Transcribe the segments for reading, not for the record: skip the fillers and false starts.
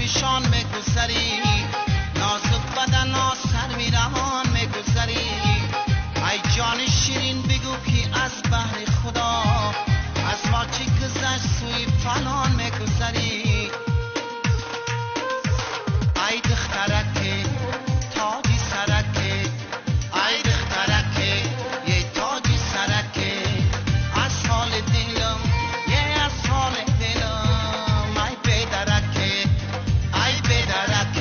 پریشان میگذری، نازک بدن ها سر میرهان میگذری. ای جان شیرین بگو که از بحر خدا از ما چی گذشت سوی فلان میگذری. ای دخترک تاجی سرک، ای دخترک یه تاجی سرک، از حال دلم یه از حال دلم. ای بدرک ای بدرک.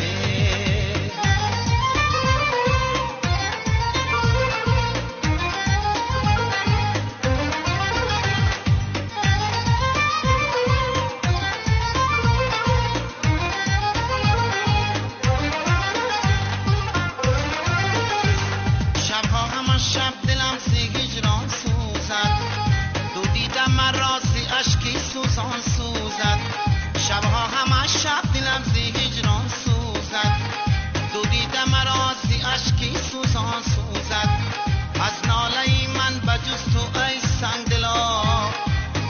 شبها همه شب دلم زی هجران سوزد، دو دیدم مرا زی اشکی سوزان سوزد. شبها همه شب دلم زی هجران سوزد، دو دیدم مرا زی اشکی سوزان سوزد. از ناله من بجز تو ای سنگ دلا،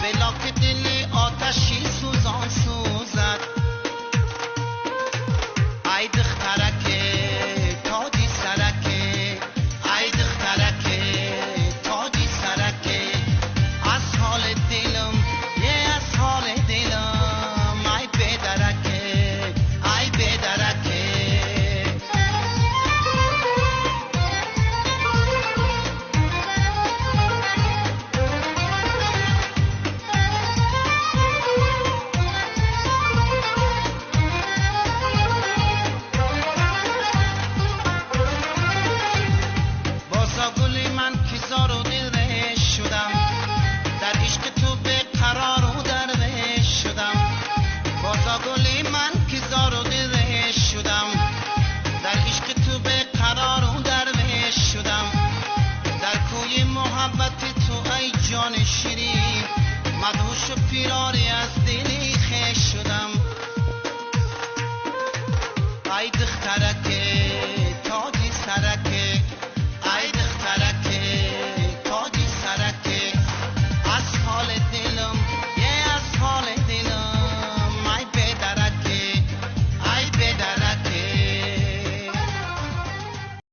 بلا که دل آتشی سوزان سوزد. ای دخترک تاجی سرک، ای دخترک تاجی سرک، از حال دلم یه از حال دلم. ای بدرک ای بدرک. بازا گلی من که زار و دل رهش شدم، در عشق تو به قرار و درویش شدم. بازا گلی من که زار و دل رهش شدم، در عشق تو به قرار و درویش شدم. در کوی محبت تو ای جان شیرین، مدهوش و پیراری از دلی خویش شدم. ای دخترک